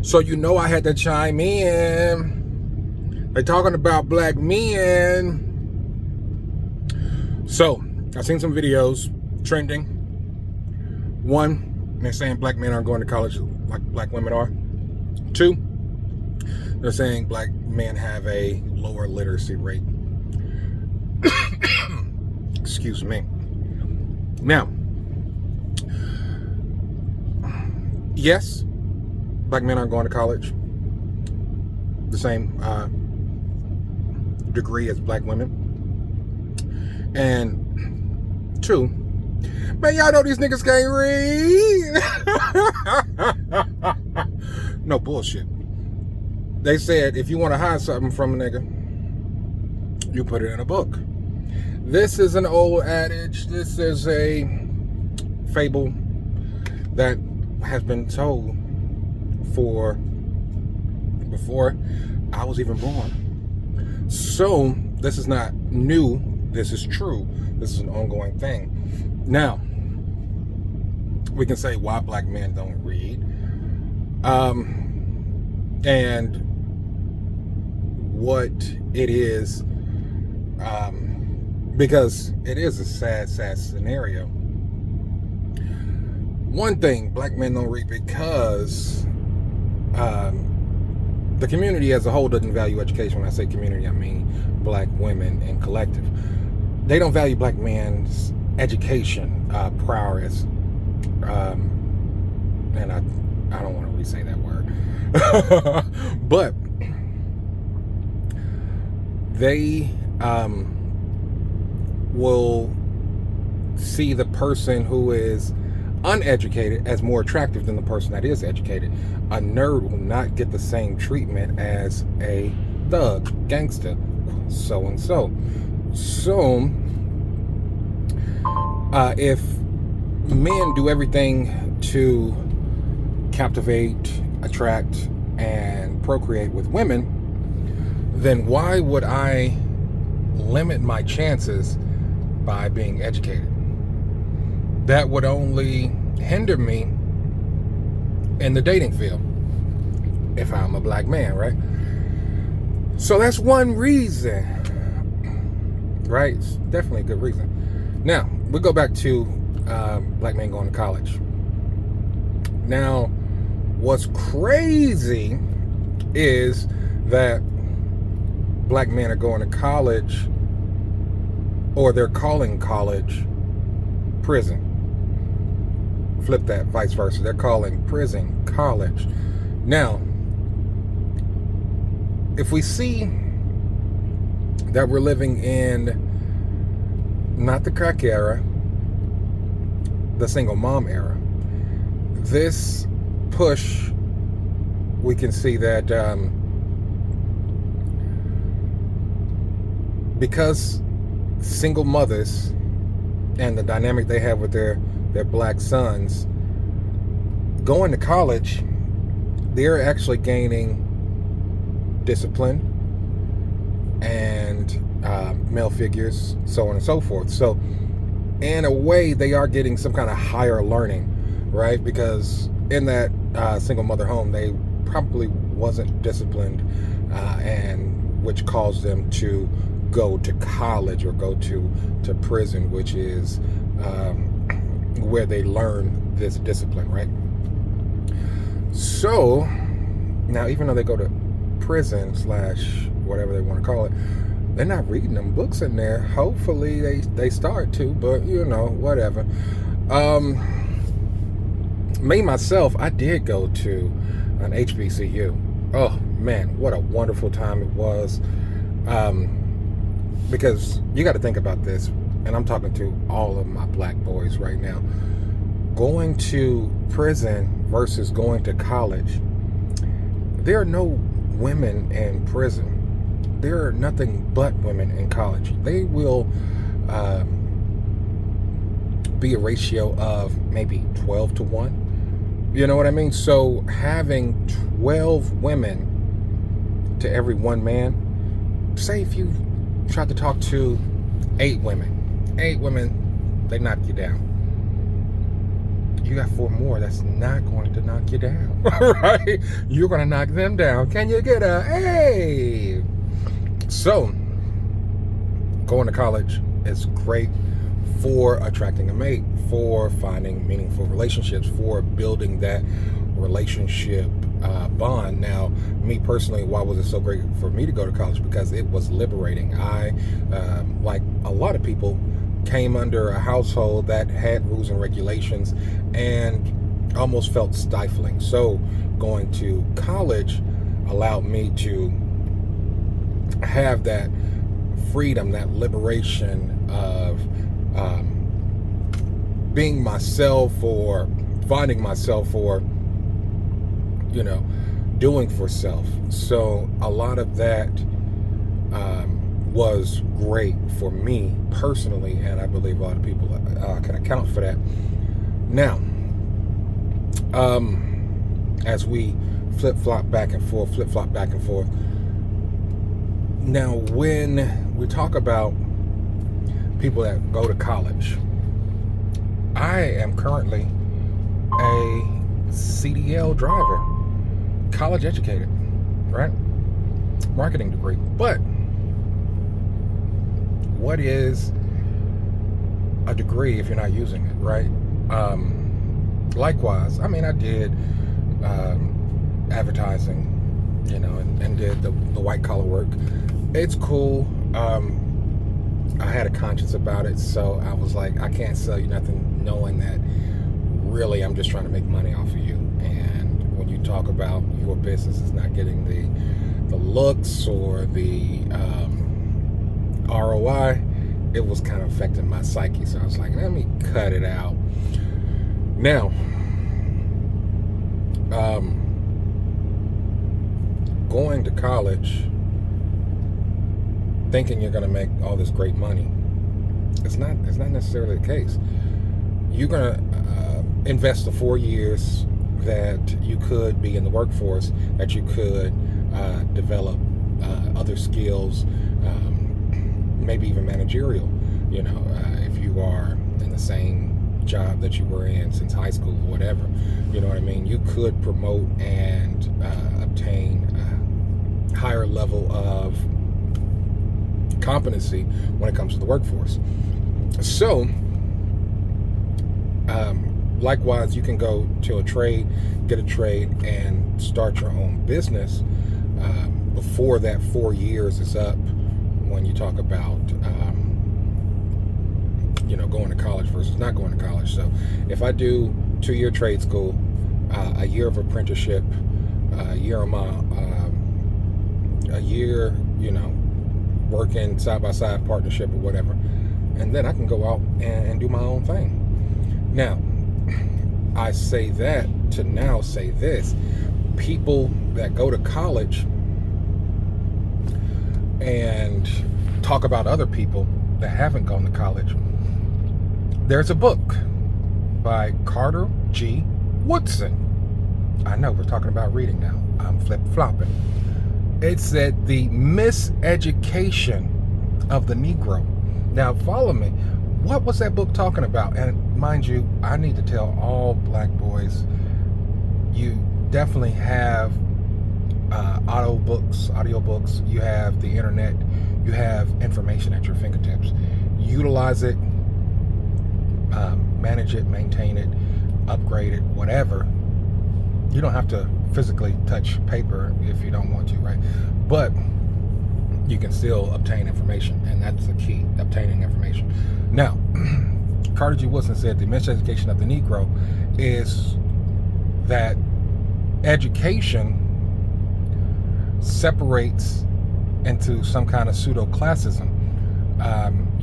So you know I had to chime in. They're talking about black men. So I've seen some videos trending. One, they're saying black men aren't going to college like black women are. Two, they're saying black men have a lower literacy rate. Excuse me. Now, yes, black men aren't going to college the same degree as black women. And two, man, y'all know these niggas can't read. No bullshit. They said if you want to hide something from a nigga, you put it in a book. This is an old adage. This is a fable that has been told for before I was even born. So this is not new. This is true. This is an ongoing thing. Now, we can say why black men don't read. And what it is, because it is a sad scenario. One thing, black men don't read because the community as a whole doesn't value education. When I say community, I mean black women and collective. They don't value black men's education prowess. And I don't want to re-say that word. But they will see the person who is uneducated as more attractive than the person that is educated. A nerd will not get the same treatment as a thug, gangster, so and so. So, if men do everything to captivate, attract, and procreate with women, then why would I limit my chances by being educated? That would only hinder me in the dating field if I'm a black man, right? So that's one reason, right? It's definitely a good reason. Now, we go back to black men going to college. Now, what's crazy is that black men are going to college, or they're calling college prison. Flip that, vice versa. They're calling prison college. Now, if we see that we're living in not the crack era, the single mom era, this push, we can see that because single mothers and the dynamic they have with their black sons going to college, they're actually gaining discipline and male figures, so on and so forth. So in a way, they are getting some kind of higher learning, right? Because in that single mother home, they probably wasn't disciplined, and which caused them to go to college or go to prison, which is where they learn this discipline, right? So now, even though they go to prison / whatever they want to call it, they're not reading them books in there. Hopefully they start to, but you know, whatever. Me myself, I did go to an HBCU. Oh man, what a wonderful time it was. Because you got to think about this, and I'm talking to all of my black boys right now. Going to prison versus going to college. There are no women in prison. There are nothing but women in college. They will be a ratio of maybe 12 to 1. You know what I mean? So having 12 women to every one man, say if you tried to talk to 8 women, they knock you down. you got 4 more that's not going to knock you down, right? You're going to knock them down. Can you get a A? So, going to college is great for attracting a mate, for finding meaningful relationships, for building that relationship bond. Now, me personally, why was it so great for me to go to college? Because it was liberating. I, like a lot of people, came under a household that had rules and regulations and almost felt stifling. So going to college allowed me to have that freedom, that liberation of being myself, or finding myself, or doing for self. So a lot of that was great for me personally, and I believe a lot of people can account for that. Now, as we flip-flop back and forth. Now, when we talk about people that go to college, I am currently a CDL driver, college educated, right? Marketing degree. But what is a degree if you're not using it, right? Likewise, I mean, I did advertising, and did the white collar work. It's cool. I had a conscience about it, so I was like, I can't sell you nothing knowing that really I'm just trying to make money off of you. And when you talk about your business is not getting the looks or the ROI, it was kind of affecting my psyche. So I was like, let me cut it out. Now, going to college thinking you're going to make all this great money, it's not necessarily the case. You're going to invest the 4 years that you could be in the workforce, that you could develop other skills, maybe even managerial, if you are in the same job that you were in since high school or whatever, you know what I mean? You could promote and obtain a higher level of competency when it comes to the workforce. So, likewise, you can go to a trade, get a trade, and start your own business before that 4 years is up, when you talk about going to college versus not going to college. So if I do 2-year trade school, a year of apprenticeship, a year working side by side partnership or whatever, and then I can go out and do my own thing. Now, I say that to now say this: people that go to college and talk about other people that haven't gone to college. There's a book by Carter G. Woodson. I know we're talking about reading now. I'm flip-flopping. It said The Miseducation of the Negro. Now, follow me. What was that book talking about? And mind you, I need to tell all black boys, you definitely have audiobooks, you have the internet, you have information at your fingertips. Utilize it, manage it, maintain it, upgrade it, whatever. You don't have to physically touch paper if you don't want to, right? But you can still obtain information, and that's the key, obtaining information. Now, Carter G. Woodson said the miseducation of the Negro is that education separates into some kind of pseudo-classism.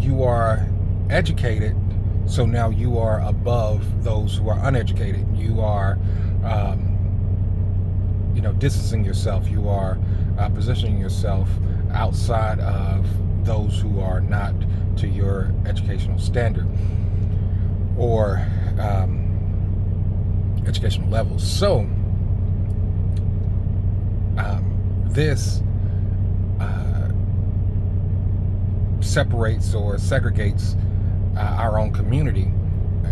You are educated, so now you are above those who are uneducated. You are, distancing yourself. You are positioning yourself outside of those who are not to your educational standard or educational levels. So, this separates or segregates our own community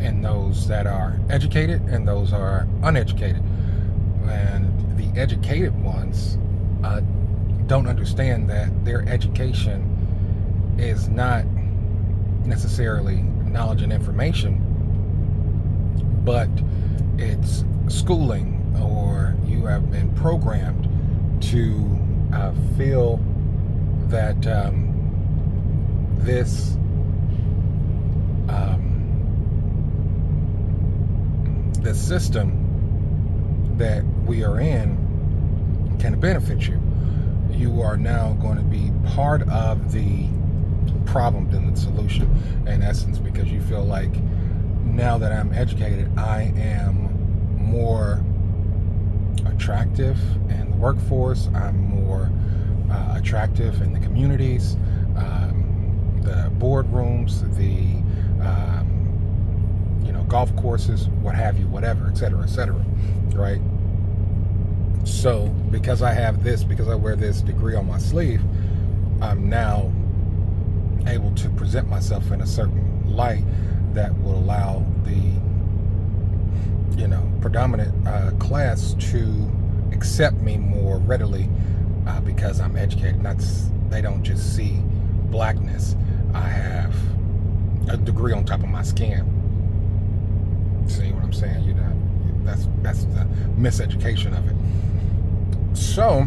and those that are educated and those are uneducated. And the educated ones don't understand that their education is not necessarily knowledge and information, but it's schooling, or you have been programmed to feel that this the system that we are in can benefit you. You are now going to be part of the problem than the solution, in essence, because you feel like, now that I'm educated, I am more attractive in the workforce, I'm more attractive in the communities, the boardrooms, the golf courses, what have you, whatever, etc., right? So because I have this, because I wear this degree on my sleeve, I'm now able to present myself in a certain light that will allow the predominant class to accept me more readily, because I'm educated. They don't just see blackness. I have a degree on top of my skin. See what I'm saying? That's the miseducation of it. So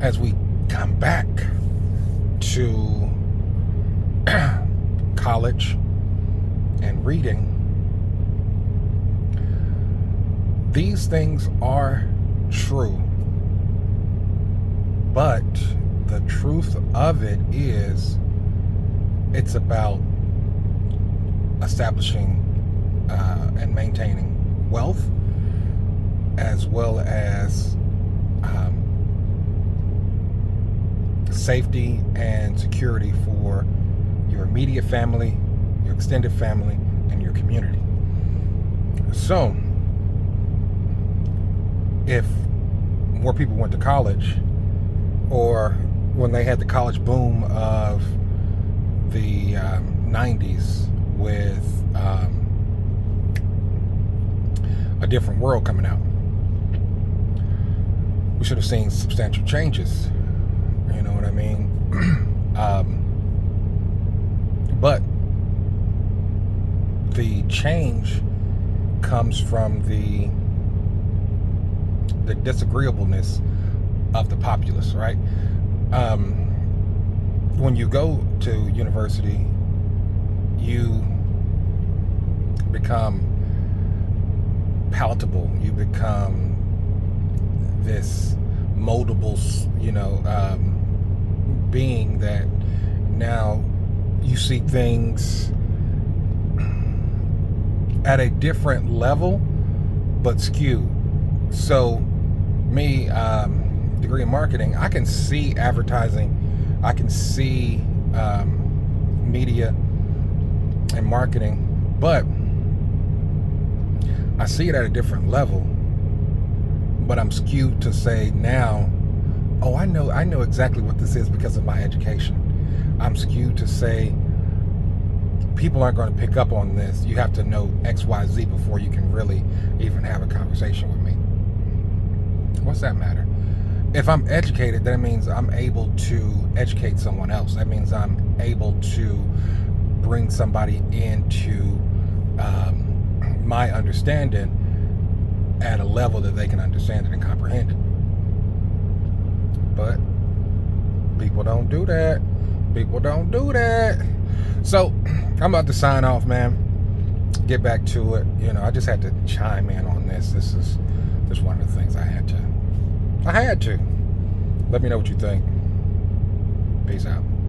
as we come back to college and reading, these things are true, but the truth of it is, it's about establishing and maintaining wealth, as well as safety and security for your immediate family, your extended family, and your community. So if more people went to college, or when they had the college boom of the 90s with A Different World coming out, we should have seen substantial changes. You know what I mean? But the change comes from the disagreeableness of the populace, right? When you go to university, you become palatable. You become this moldable, being that now you see things at a different level, but skewed. So me, degree in marketing, I can see advertising, I can see media and marketing, but I see it at a different level. But I'm skewed to say now, oh, I know exactly what this is because of my education. I'm skewed to say, people aren't going to pick up on this. You have to know X, Y, Z before you can really even have a conversation with me. What's that matter? If I'm educated, that means I'm able to educate someone else. That means I'm able to bring somebody into my understanding at a level that they can understand it and comprehend it. But people don't do that. People don't do that. So I'm about to sign off, man. Get back to it. I just had to chime in on this. This is just one of the things I had to. Let me know what you think. Peace out.